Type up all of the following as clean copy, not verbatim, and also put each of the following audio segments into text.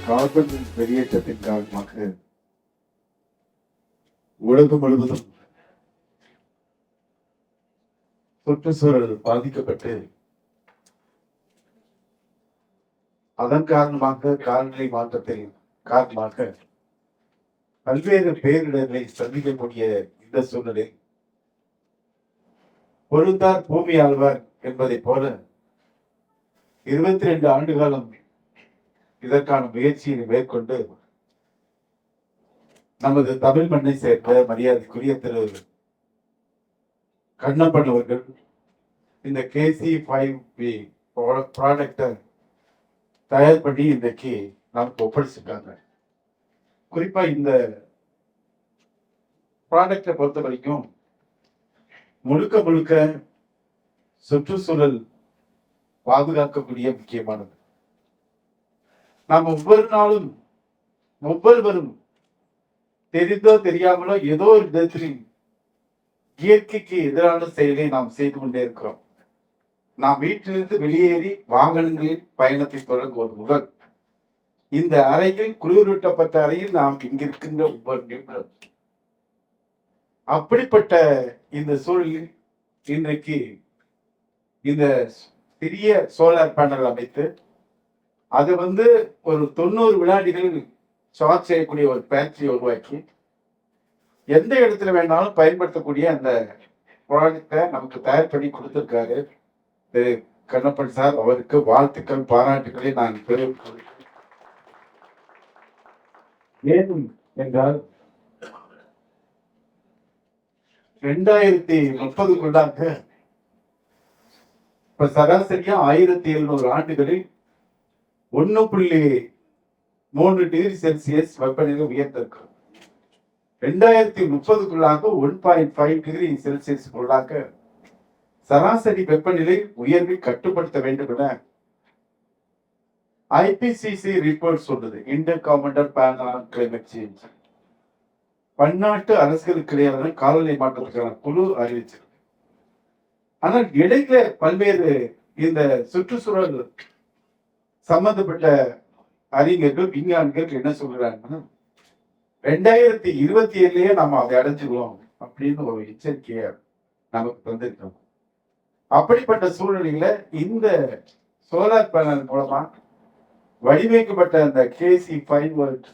Carbon வெளியேற்றத்தின் காரணமாக உலகம் முழுவதும் சுற்றுச்சூழல் பாதிக்கப்பட்டு அதன் காரணமாக காலநிலை மாற்றத்தின் காரணமாக பல்வேறு பேரிடர்களை சந்திக்கக்கூடிய இந்த சூழலில் பொருந்தார் பூமி ஆழ்வார் என்பதை போல 22 ஆண்டு காலம் இதற்கான முயற்சியை மேற்கொண்டு நமது தமிழ் மண்ணை சேர்ந்த மரியாதைக்குரிய திரு கண்ணப்பன் அவர்கள் இந்த KC5B ப்ராடக்டை தயார் பண்ணி இன்றைக்கு நமக்கு ஒப்படைச்சிருக்காங்க. குறிப்பா இந்த ப்ராடக்டை பொறுத்த வரைக்கும் முழுக்க முழுக்க சுற்றுச்சூழல் பாதுகாக்கக்கூடிய முக்கியமானது. நாம் ஒவ்வொரு நாளும் ஒவ்வொருவரும் தெரிந்தோ தெரியாமலோ ஏதோ ஒரு விதத்தில் இயற்கைக்கு எதிரான செயலை நாம் செய்து கொண்டே இருக்கிறோம். நாம் வீட்டிலிருந்து வெளியேறி வாகனங்களில் பயணத்தை தொடங்குவது முதல் இந்த அறையில் குளிரூட்டப்பட்ட அறையில் நாம் இங்கிருக்கின்ற ஒவ்வொரு நிமிடம் அப்படிப்பட்ட இந்த சூழலில் இன்றைக்கு இந்த சிறிய சோலார் பேனல் அமைத்து அது ஒரு 90 வினாடிகள் சார்ஜ் செய்யக்கூடிய ஒரு பேட்டரியை உருவாக்கி எந்த இடத்துல வேணாலும் பயன்படுத்தக்கூடிய அந்த ப்ராடக்டை நமக்கு தயார் பண்ணி கொடுத்திருக்காரு திரு கண்ணப்பன் சார். அவருக்கு வாழ்த்துக்கள், பாராட்டுக்களை நான் தெரிவிக்கிறேன். ஏன் என்றால் 2030க்குள்ளாக இப்ப சராசரியா 1700 ஆண்டுகளில் 1.3 டிகிரி செல்சியஸ் வெப்பநிலை உயர்ந்திருக்கும். 2030க்குள்ளாக 1.5 டிகிரி செல்சியஸுக்குள்ளாக சராசரி வெப்பநிலை உயர்வை கட்டுப்படுத்த வேண்டும் என IPCC ரிப்போர்ட் சொல்றது. Inter governmental panel on climate change, பன்னாட்டு அரசுகளுக்கு இடையான காலநிலை மாற்றத்துக்கான குழு அறிவிச்சிருக்கு. ஆனால் இடையில பல்வேறு இந்த சுற்றுச்சூழல் சம்பந்தப்பட்ட அறிஞர்கள் விஞ்ஞானிகள் என்ன சொல்றாங்கன்னா 2027லயே நம்ம அதை அடைஞ்சிருவோம் அப்படின்னு ஒரு எச்சரிக்கையை நமக்கு தந்திருக்கோம். அப்படிப்பட்ட சூழ்நிலையில இந்த சோலார் பேனல் மூலமா வடிவமைக்கப்பட்ட அந்த KC5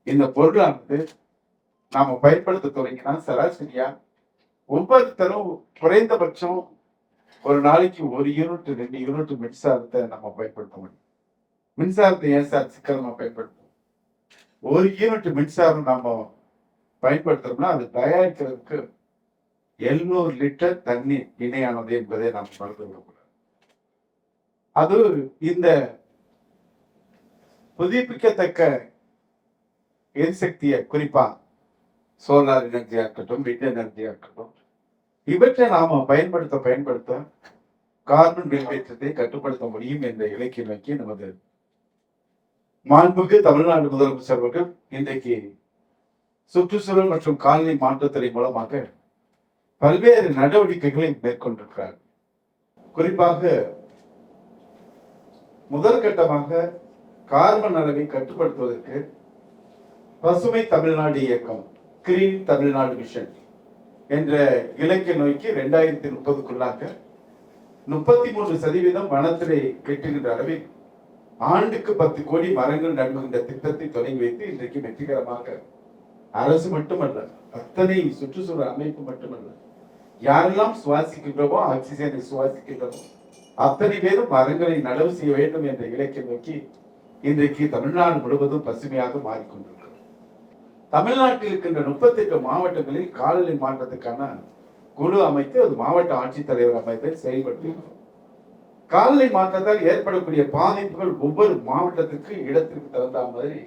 இந்த பொருளானது நாம பயன்படுத்த தொடங்கினா சராசரியா ஒவ்வொருத்தரும் குறைந்தபட்சம் ஒரு நாளைக்கு 1 யூனிட் 2 யூனிட் மின்சாரத்தை நம்ம பயன்படுத்த முடியும். மின்சாரத்தை ஏன் சார் சிக்கனமா பயன்படுத்தும்? 1 யூனிட் மின்சாரம் நாம பயன்படுத்துறோம்னா அது தயாரிக்கிறதுக்கு 700 லிட்டர் தண்ணீர் இணையானது என்பதை நாம் மறந்து விடக்கூடாது. அது இந்த புதுப்பிக்கத்தக்க எரிசக்தியை, குறிப்பா சோலார் எனர்ஜியா இருக்கட்டும், விண்ட் எனர்ஜியா இருக்கட்டும், இவற்றை நாம பயன்படுத்த கார்பன் வெளியேற்றத்தை கட்டுப்படுத்த முடியும் என்ற இலக்கை நோக்கி நமது மாண்புமிகு தமிழ்நாடு முதலமைச்சர் அவர்கள் இன்றைக்கு சுற்றுச்சூழல் மற்றும் காலநிலை மாற்றத்துறை மூலமாக பல்வேறு நடவடிக்கைகளை மேற்கொண்டிருக்கிறார். குறிப்பாக முதல் கட்டமாக கார்பன் அளவை கட்டுப்படுத்துவதற்கு பசுமை தமிழ்நாடு இயக்கம், கிரீன் தமிழ்நாடு மிஷன் என்ற இலக்கை நோக்கி 2030க்குள்ளாக 33% வனத்திலே வெட்டுகின்ற அளவில் ஆண்டுக்கு 10 கோடி மரங்கள் நடுகின்ற திட்டத்தை தொடங்கி வைத்து இன்றைக்கு வெற்றிகரமாக அரசு மட்டுமல்ல, அத்தனை சுற்றுச்சூழல் அமைப்பு மட்டுமல்ல, யாரெல்லாம் சுவாசிக்கின்றோமோ ஆக்சிஜனை சுவாசிக்கின்றோமோ அத்தனை பேரும் மரங்களை நடவு செய்ய வேண்டும் என்ற இலக்கை நோக்கி இன்றைக்கு தமிழ்நாடு முழுவதும் பசுமையாக மாறிக்கொண்டிருக்கிறது. தமிழ்நாட்டில் இருக்கின்ற 38 மாவட்டங்களில் காலநிலை மாற்றத்துக்கான குழு அமைத்து அது மாவட்ட ஆட்சித்தலைவர் அமைப்பை செயல்படுத்தி காலநிலை மாற்றத்தால் ஏற்படக்கூடிய பாதிப்புகள் ஒவ்வொரு மாவட்டத்துக்கு இடத்திற்கு தகுந்த மாதிரி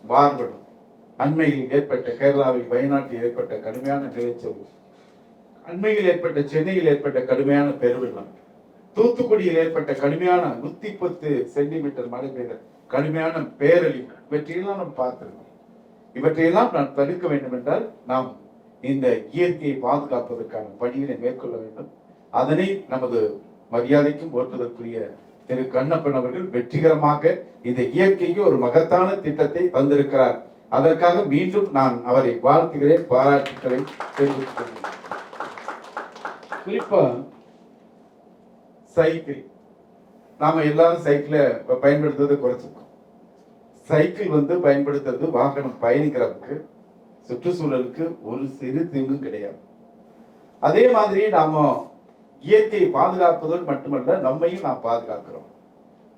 மாறுபடும். அண்மையில் ஏற்பட்ட கேரளாவில் வயநாட்டில் ஏற்பட்ட கடுமையான நிலச்சரிவு, அண்மையில் ஏற்பட்ட சென்னையில் ஏற்பட்ட கடுமையான பெருவெள்ளம், தூத்துக்குடியில் ஏற்பட்ட கடுமையான 110 சென்டிமீட்டர் மழை பெய்த கடுமையான பேரழிவு, இவற்றையெல்லாம் நாம் பார்த்திருக்கோம். இவற்றையெல்லாம் நாம் தடுக்க வேண்டும் என்றால் நாம் இந்த இயற்கையை பாதுகாப்பதற்கான பணிகளை மேற்கொள்ள வேண்டும். அதனை நமது மரியாதைக்கும் போற்றுவதற்குரிய திரு கண்ணப்பன் அவர்கள் வெற்றிகரமாக இந்த இயற்கைக்கு ஒரு மகத்தான திட்டத்தை தந்திருக்கிறார். அதற்காக மீண்டும் நான் அவரை வாழ்த்துகிறேன், பாராட்டுகளை தெரிவித்துக் கொள்கிறேன். குறிப்பா சைக்கிள், நாம எல்லாரும் சைக்கிளை பயன்படுத்துறதை குறைச்சிருக்கோம். சைக்கிள் பயன்படுத்துறது வாகனம் பயணிக்கிறதுக்கு சுற்றுச்சூழலுக்கு ஒரு சிறு தீங்கும் கிடையாது. அதே மாதிரி நாம இயற்கையை பாதுகாப்பதோடு மட்டுமல்ல, நம்மையும் நாம் பாதுகாக்கிறோம்.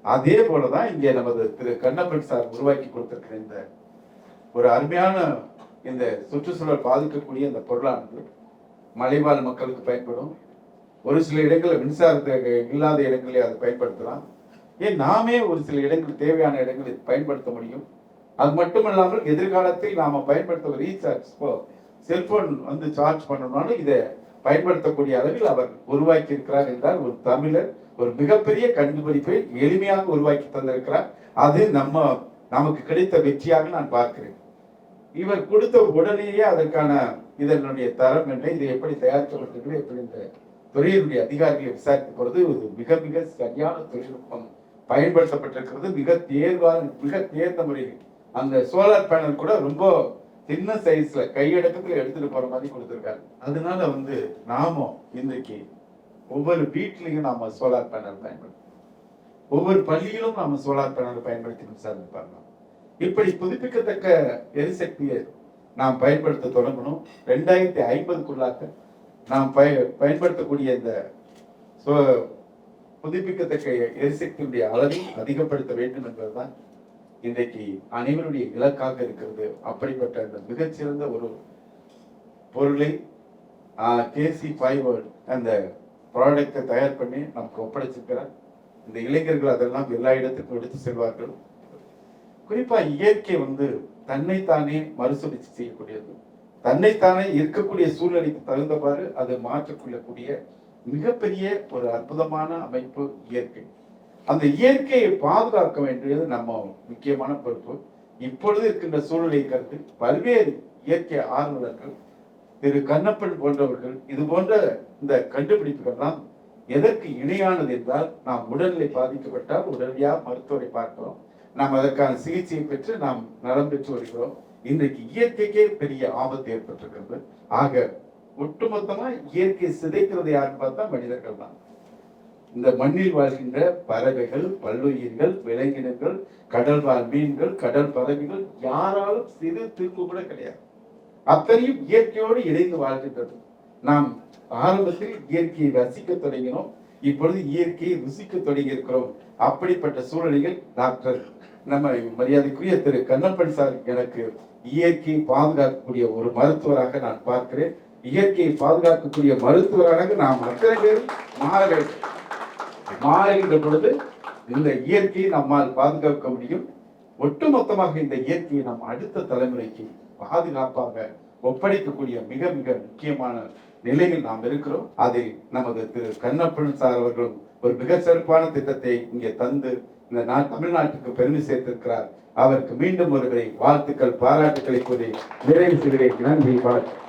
அதே போலதான் இங்கே நமது திரு கண்ணப்பன் சார் உருவாக்கி கொடுத்திருக்கிற இந்த ஒரு அருமையான இந்த சுற்றுச்சூழல் பாதிக்கக்கூடிய இந்த பொருளானது மலைவாழ் மக்களுக்கு பயன்படும். ஒரு சில இடங்களில் மின்சாரத்தை இல்லாத இடங்களில் அதை பயன்படுத்தலாம். ஏன் நாமே ஒரு சில இடங்கள் தேவையான இடங்களில் பயன்படுத்த முடியும். அது மட்டுமல்லாமல் எதிர்காலத்தில் நாம பயன்படுத்த ரீசார்ஜ் செல்போன் சார்ஜ் பண்ணணும்னாலும் இதை பயன்படுத்தக்கூடிய அளவில் அவர் உருவாக்கி இருக்கிறார் என்றால் ஒரு தமிழர் ஒரு மிகப்பெரிய கண்டுபிடிப்பை எளிமையாக உருவாக்கி தந்திருக்கிறார். அது நமக்கு கிடைத்த வெற்றியாக நான் பார்க்கிறேன். இவர் கொடுத்த உடனேயே அதற்கான இதனுடைய தரம் என்ன, இதை எப்படி தயாரிக்கப்பட்டிருக்கிறது, எப்படி இந்த துறையினுடைய அதிகாரிகளை விசாரித்த பொழுது மிக மிக சரியான தொழில்நுட்பம் பயன்படுத்தப்பட்டிருக்கிறது. மிக தேர்ந்த முறையில் அந்த சோலார் பேனல் கூட ரொம்ப சின்ன சைஸ்ல கையடக்கத்துல எடுத்துட்டு போற மாதிரி கொடுத்திருக்காரு. அதனால நாம இன்றைக்கு ஒவ்வொரு வீட்லயும் நாம சோலார் பேனல் பயன்படுத்தணும். ஒவ்வொரு பள்ளியிலும் நாம சோலார் பேனல் பயன்படுத்தி மின்சாரம் பண்ணலாம். இப்படி புதுப்பிக்கத்தக்க எரிசக்தியை நாம் பயன்படுத்த தொடங்கணும். 2050க்குள்ளாக நாம் பயன்படுத்தக்கூடிய இந்த புதுப்பிக்கத்தக்க எரிசக்தியுடைய அளவை அதிகப்படுத்த வேண்டும் என்பதுதான் இன்றைக்கு அனைவருடைய இலக்காக இருக்கிறது. அப்படிப்பட்ட இந்த மிகச்சிறந்த ஒரு பொருளை KC5 அந்த ப்ராடக்டை தயார் பண்ணி நமக்கு ஒப்படைச்சிருக்கிறார். இந்த இளைஞர்கள் அதெல்லாம் எல்லா இடத்துக்கும் எடுத்து செல்வார்கள். குறிப்பா இயற்கை தன்னைத்தானே மறுசுழற்சி செய்யக்கூடியது. தன்னைத்தானே இருக்கக்கூடிய சூழ்நிலைக்கு தகுந்தவாறு அதை மாற்றிக்கொள்ளக்கூடிய மிகப்பெரிய ஒரு அற்புதமான அமைப்பு இயற்கை. அந்த இயற்கையை பாதுகாக்க வேண்டியது நம்ம முக்கியமான பொறுப்பு. இப்பொழுது இருக்கின்ற சூழ்நிலை கருத்து பல்வேறு இயற்கை ஆர்வலர்கள், திரு கண்ணப்பன் போன்றவர்கள் இது போன்ற இந்த கண்டுபிடிப்புகள்லாம் எதற்கு இணையானது என்றால், நாம் உடல்நிலை பாதிக்கப்பட்டால் உடனடியாக மருத்துவரை பார்க்கிறோம். நாம் அதற்கான சிகிச்சையை பெற்று நாம் நலம் பெற்று வருகிறோம். இன்றைக்கு இயற்கைக்கே பெரிய ஆபத்து ஏற்பட்டிருக்கிறது. ஆக ஒட்டுமொத்தமா இயற்கை சிதைக்கிறது யாருன்னு பார்த்தா மனிதர்கள் தான். இந்த மண்ணில் வாழ்கின்ற பறவைகள், பல்லுயிர்கள், விலங்கினங்கள், கடல் வாழ் மீன்கள், கடல் பறவைகள் யாராலும் சிறு தீர்ப்பு கூட கிடையாது. அத்தனையும் இயற்கையோடு இணைந்து வாழ்கின்றது. நாம் ஆரம்பத்தில் இயற்கையை ரசிக்க தொடங்கினோம், இப்பொழுது இயற்கையை ருசிக்க தொடங்கி இருக்கிறோம். அப்படிப்பட்ட சூழ்நிலையில் டாக்டர் நம்ம மரியாதைக்குரிய திரு கண்ணப்பன் சார் எனக்கு இயற்கையை பாதுகாக்கக்கூடிய ஒரு மருத்துவராக நான் பார்க்கிறேன். இயற்கையை பாதுகாக்கக்கூடிய மருத்துவராக நாம் அத்தனை பேரும் மாற வேண்டும். மாறுகின்ற பொழுது இந்த இயற்கையை நம்மால் பாதுகாக்க முடியும். ஒட்டுமொத்தமாக இந்த இயற்கையை நம் அடுத்த தலைமுறைக்கு பாதுகாப்பாக ஒப்படைக்கக்கூடிய மிக மிக முக்கியமான நிலையில் நாம் இருக்கிறோம். அதில் நமது திரு கண்ணப்பன் சார் அவர்களும் ஒரு மிக சிறப்பான திட்டத்தை இங்கே தந்து இந்த தமிழ்நாட்டுக்கு பெருமை சேர்த்திருக்கிறார். அவருக்கு மீண்டும் ஒருவரை வாழ்த்துக்கள், பாராட்டுக்களை கூறி நிறைவு செய்கிறேன். நன்றி, வணக்கம்.